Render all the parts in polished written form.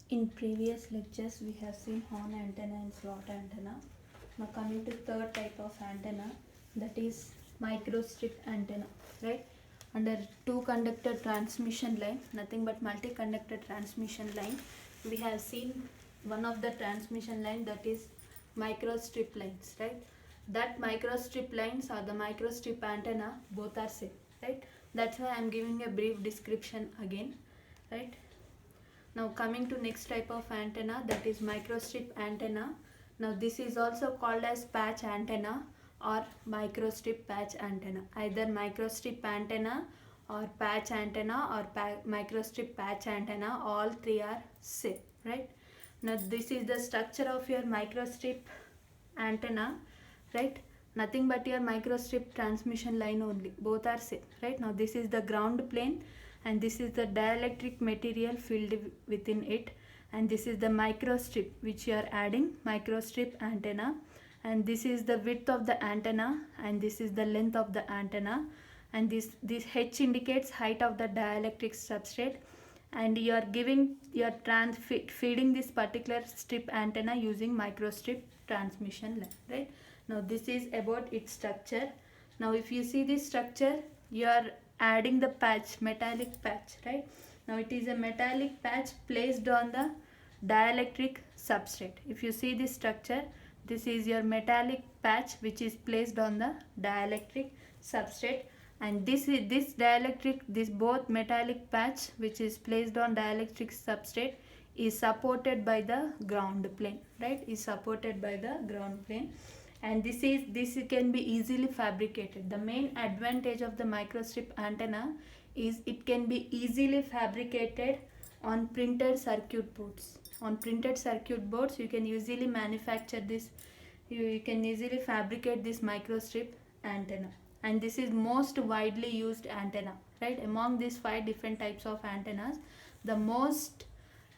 In previous lectures, we have seen horn antenna and slot antenna. Now coming to third type of antenna, that is microstrip antenna, right? Under two conductor transmission line, nothing but multi-conductor transmission line, we have seen one of the transmission line, that is microstrip lines, right? That microstrip lines or the microstrip antenna both are same, right? That's why I am giving a brief description again, right? Now coming to next type of antenna, that is microstrip antenna. Now this is also called as patch antenna or microstrip patch antenna. Either microstrip antenna or patch antenna or microstrip patch antenna, all three are same, right? Now this is the structure of your microstrip antenna, right? Nothing but your microstrip transmission line only, both are same, right? Now this is the ground plane and this is the dielectric material filled within it, and this is the microstrip which you are adding, microstrip antenna, and this is the width of the antenna and this is the length of the antenna, and this H indicates height of the dielectric substrate, and you are giving your feeding this particular strip antenna using microstrip transmission line, right? Now this is about its structure. Now if you see this structure, you are adding the patch, metallic patch, right? Now it is a metallic patch placed on the dielectric substrate. If you see this structure, this is your metallic patch which is placed on the dielectric substrate, and this dielectric, this both metallic patch which is placed on dielectric substrate is supported by the ground plane, right? Is supported by the ground plane, and this can be easily fabricated. The main advantage of the microstrip antenna is it can be easily fabricated on printed circuit boards. On printed circuit boards you can easily manufacture this, you can easily fabricate this microstrip antenna, and this is most widely used antenna, right? Among these 5 different types of antennas, the most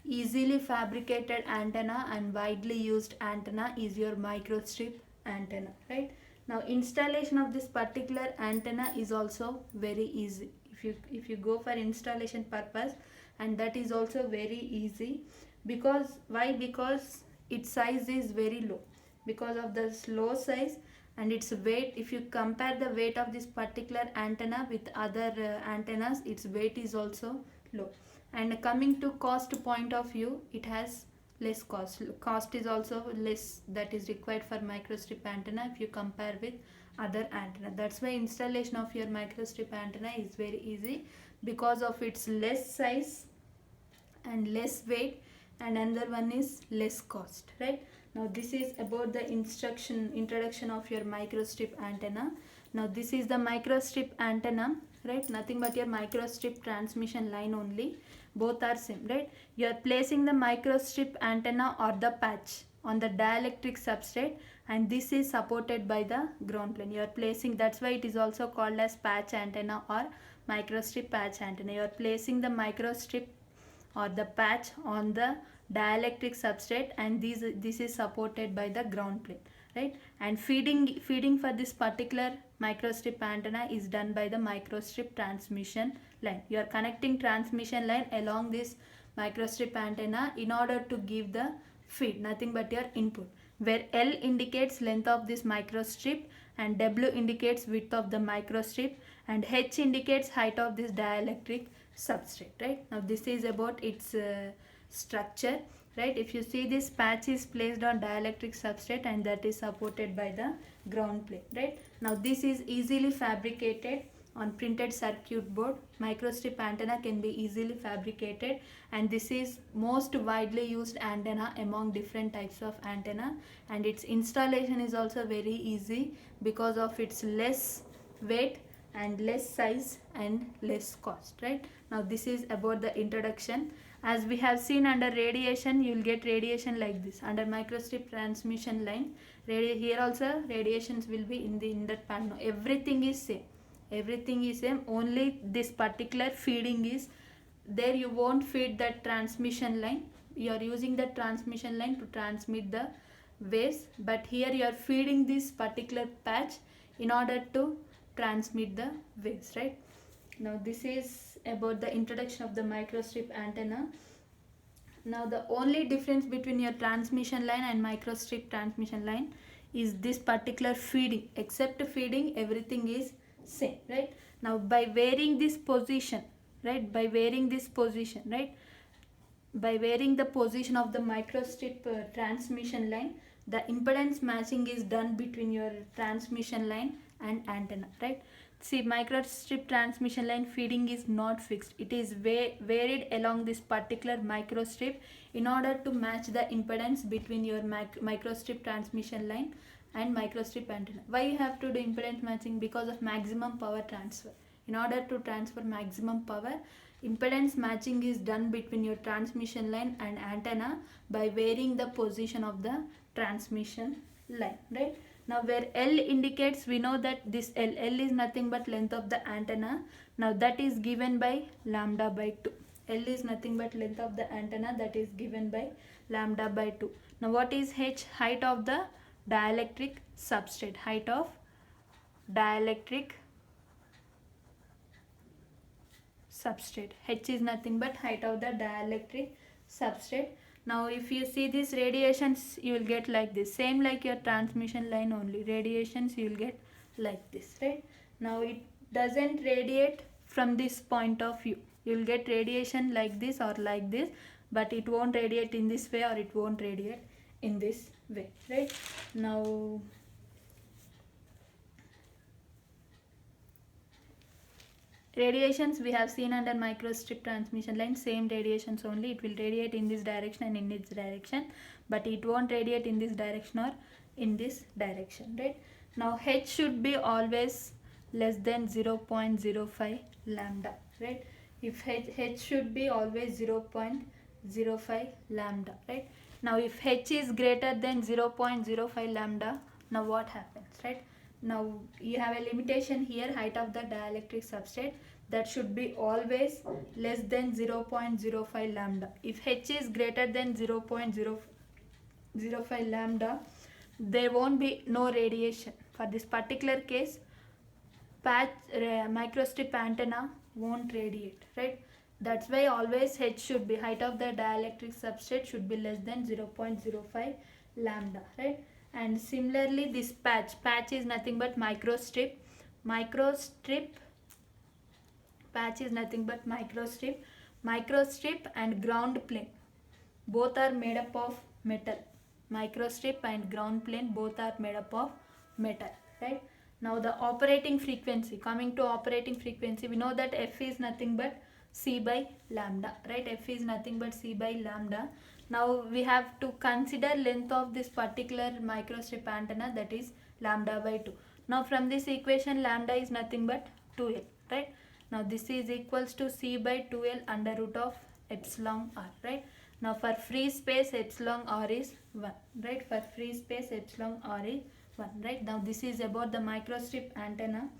easily fabricated antenna and widely used antenna is your microstrip antenna, right? Now installation of this particular antenna is also very easy. If you go for installation purpose, and that is also very easy, because why? Because its size is very low, because of the low size and its weight. If you compare the weight of this particular antenna with other antennas, its weight is also low. And coming to cost point of view, it has less cost is also less that is required for microstrip antenna if you compare with other antenna. That's why installation of your microstrip antenna is very easy, because of its less size and less weight, and another one is less cost, right? Now this is about the introduction of your microstrip antenna. Now this is the microstrip antenna, right? Nothing but your microstrip transmission line only, both are same, right? You are placing the microstrip antenna or the patch on the dielectric substrate, and this is supported by the ground plane. You are placing, that's why it is also called as patch antenna or microstrip patch antenna. You are placing the microstrip or the patch on the dielectric substrate, and this is supported by the ground plane, right? And feeding for this particular microstrip antenna is done by the microstrip transmission line. You are connecting transmission line along this microstrip antenna in order to give the feed, nothing but your input, where L indicates length of this microstrip and W indicates width of the microstrip and H indicates height of this dielectric substrate, right? Now this is about its structure, right? If you see, this patch is placed on dielectric substrate and that is supported by the ground plane, right? Now this is easily fabricated on printed circuit board. Microstrip antenna can be easily fabricated, and this is most widely used antenna among different types of antenna, and its installation is also very easy because of its less weight and less size and less cost, right? Now this is about the introduction. As we have seen, under radiation you will get radiation like this. Under microstrip transmission line, here also radiations will be in that panel. Everything is same, everything is same, only this particular feeding is there. You won't feed that transmission line, you are using the transmission line to transmit the waves, but here you are feeding this particular patch in order to transmit the waves, right? Now this is about the introduction of the microstrip antenna. Now the only difference between your transmission line and microstrip transmission line is this particular feeding. Except feeding, everything is same, right? Now by varying this position, right, by varying this position, right, by varying the position of the microstrip transmission line, the impedance matching is done between your transmission line and antenna, right? See, microstrip transmission line feeding is not fixed. It is varied along this particular microstrip in order to match the impedance between your microstrip transmission line and microstrip antenna. Why you have to do impedance matching? Because of maximum power transfer. In order to transfer maximum power, impedance matching is done between your transmission line and antenna by varying the position of the transmission line, right? Now where L indicates, we know that this L is nothing but length of the antenna. Now that is given by lambda by 2. L is nothing but length of the antenna, that is given by lambda by 2. Now what is H? Height of the dielectric substrate. Height of dielectric substrate. H is nothing but height of the dielectric substrate. Now if you see these radiations, you will get like this, same like your transmission line only. Radiations you will get like this, right? Now it doesn't radiate from this point of view. You will get radiation like this or like this, but it won't radiate in this way or it won't radiate in this way, right? Now radiations we have seen under microstrip transmission line, same radiations only. It will radiate in this direction and in this direction, but it won't radiate in this direction or in this direction, right? Now H should be always less than 0.05 lambda, right? If H should be always 0.05 lambda, right? Now if H is greater than 0.05 lambda, now what happens, right? Now you have a limitation here, height of the dielectric substrate, that should be always less than 0.05 lambda. If H is greater than 0.005 lambda, there won't be no radiation. For this particular case, microstrip antenna won't radiate, right? That's why always H should be, height of the dielectric substrate should be less than 0.05 lambda, right? And similarly this patch is nothing but microstrip. Patch is nothing but microstrip and ground plane, both are made up of metal. Microstrip and ground plane both are made up of metal, right? Now the operating frequency, coming to operating frequency, we know that F is nothing but C by lambda, right? F is nothing but C by lambda. Now we have to consider length of this particular microstrip antenna, that is lambda by 2. Now from this equation, lambda is nothing but 2L, right? Now this is equals to C by 2L under root of epsilon r, right? Now for free space, epsilon r is 1, right? For free space, epsilon r is 1, right? Now this is about the microstrip antenna,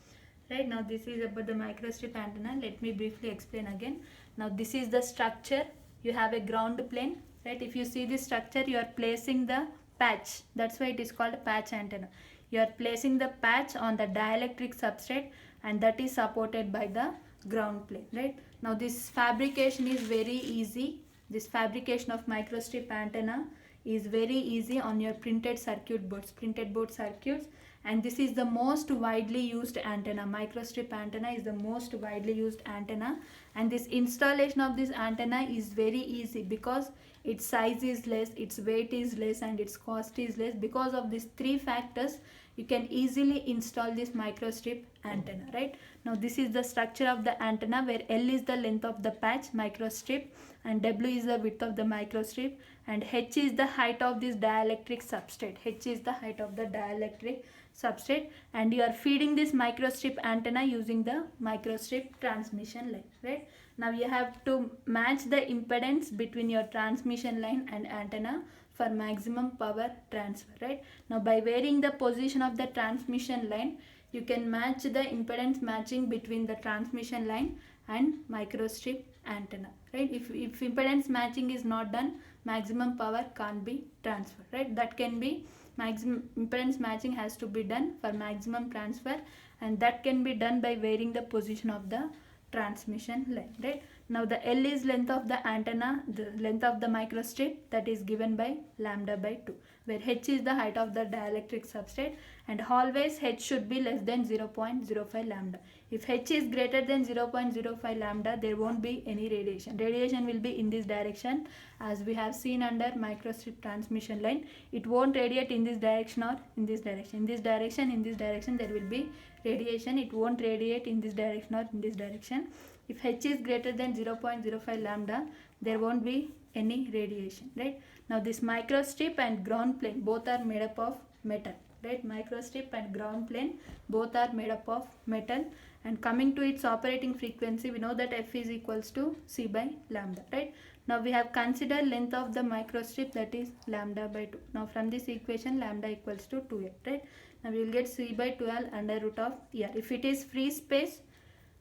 right? Now this is about the microstrip antenna. Let me briefly explain again. Now this is the structure. You have a ground plane, right? If you see this structure, you are placing the patch. That's why it is called a patch antenna. You are placing the patch on the dielectric substrate, and that is supported by the ground plane, right? Now this fabrication is very easy. This fabrication of microstrip antenna is very easy on your printed circuit boards, printed board circuits, and this is the most widely used antenna. Microstrip antenna is the most widely used antenna, and this installation of this antenna is very easy because its size is less, its weight is less, and its cost is less. Because of these three factors, you can easily install this microstrip antenna, right? Now this is the structure of the antenna, where L is the length of the patch microstrip and W is the width of the microstrip, and H is the height of this dielectric substrate. H is the height of the dielectric substrate, and you are feeding this microstrip antenna using the microstrip transmission line, right? Now you have to match the impedance between your transmission line and antenna for maximum power transfer, right? Now by varying the position of the transmission line, you can match the impedance matching between the transmission line and microstrip antenna, right? If impedance matching is not done, maximum power can't be transferred, right? That can be maximum impedance matching has to be done for maximum transfer, and that can be done by varying the position of the transmission line, right? Now the L is length of the antenna, the length of the microstrip, that is given by lambda by 2, where h is the height of the dielectric substrate, and always h should be less than 0.05 lambda. If h is greater than 0.05 lambda, there won't be any radiation. Radiation will be in this direction, as we have seen under microstrip transmission line. It won't radiate in this direction or in this direction. In this direction there will be radiation. It won't radiate in this direction or in this direction. If h is greater than 0.05 lambda, there won't be any radiation, right? Now this microstrip and ground plane both are made up of metal, right? Microstrip and ground plane both are made up of metal. And coming to its operating frequency, we know that f is equals to c by lambda, right? Now we have considered length of the microstrip, that is lambda by 2. Now from this equation, lambda equals to 2l, right? Now we will get c by 2l under root of r. If it is free space,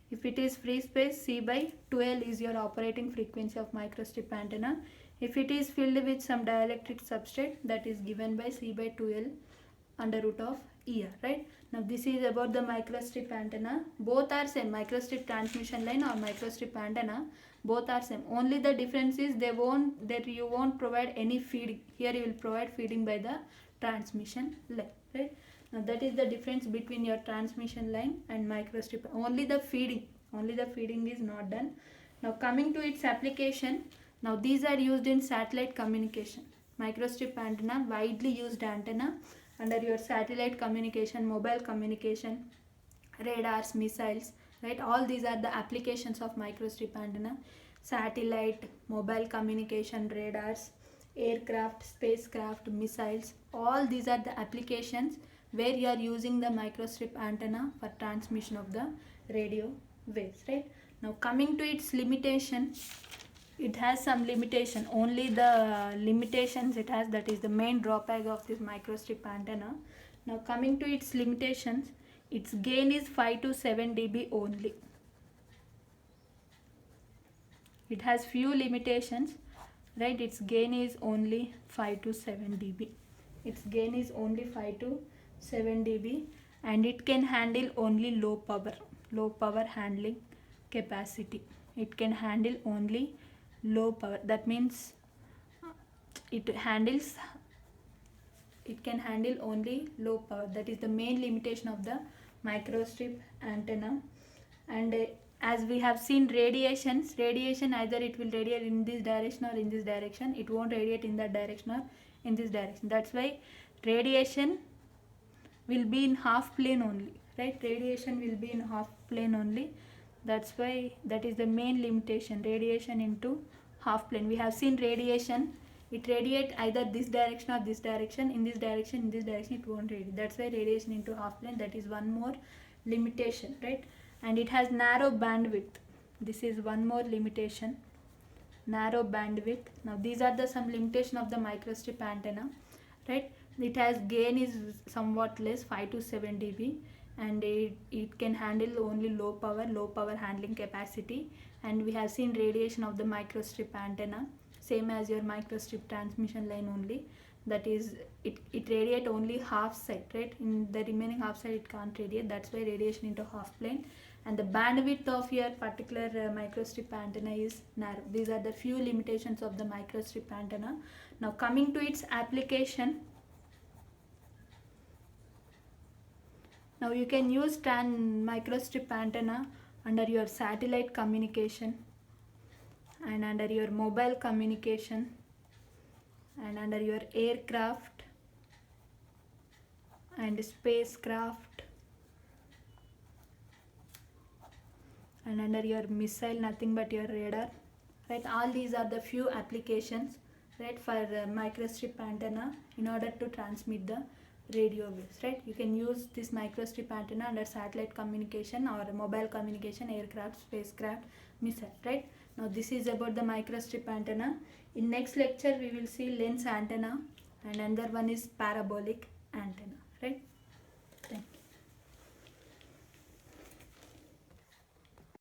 c by 2l is your operating frequency of microstrip antenna. If it is filled with some dielectric substrate, that is given by c by 2l under root of er, right? Now this is about the microstrip antenna. Both are same, microstrip transmission line or microstrip antenna, both are same. Only the difference is you won't provide any feeding. Here you will provide feeding by the transmission line, right? Now that is the difference between your transmission line and microstrip. Only the feeding is not done. Now coming to its application, now these are used in satellite communication. Microstrip antenna, widely used antenna under your satellite communication, mobile communication, radars, missiles, right? All these are the applications of microstrip antenna. Satellite, mobile communication, radars, aircraft, spacecraft, missiles, all these are the applications where you are using the microstrip antenna for transmission of the radio waves, right? Now coming to its limitation, it has some limitation. Only the limitations it has, that is the main drawback of this microstrip antenna. Now coming to its limitations, its gain is 5 to 7 dB only. It has few limitations, right? Its gain is only 5 to 7 dB. Its gain is only 5 to 7 dB, and it can handle only low power handling capacity. It can handle only low power. That means it can handle only low power. That is the main limitation of the microstrip antenna. And as we have seen, radiation either it will radiate in this direction or in this direction. It won't radiate in that direction or in this direction. That's why radiation will be in half plane only, right? Radiation will be in half plane only. That's why that is the main limitation, radiation into half plane. We have seen radiation, it radiate either this direction or this direction. In this direction it won't radiate. That's why radiation into half plane, that is one more limitation, right? And it has narrow bandwidth. This is one more limitation, narrow bandwidth. Now these are the some limitation of the microstrip antenna, right? It has gain is somewhat less, 5 to 7 dB, and it can handle only low power handling capacity. And we have seen radiation of the microstrip antenna, same as your microstrip transmission line only. That is, it radiate only half side, right? In the remaining half side it can't radiate. That's why radiation into half plane. And the bandwidth of your particular microstrip antenna is narrow. These are the few limitations of the microstrip antenna. Now coming to its application, now you can use microstrip antenna under your satellite communication, and under your mobile communication, and under your aircraft and spacecraft, and under your missile, nothing but your radar, right? All these are the few applications, right, for microstrip antenna in order to transmit the radio waves, right? You can use this microstrip antenna under satellite communication or mobile communication, aircraft, spacecraft, missile, right? Now this is about the microstrip antenna. In next lecture we will see lens antenna, and another one is parabolic antenna, right?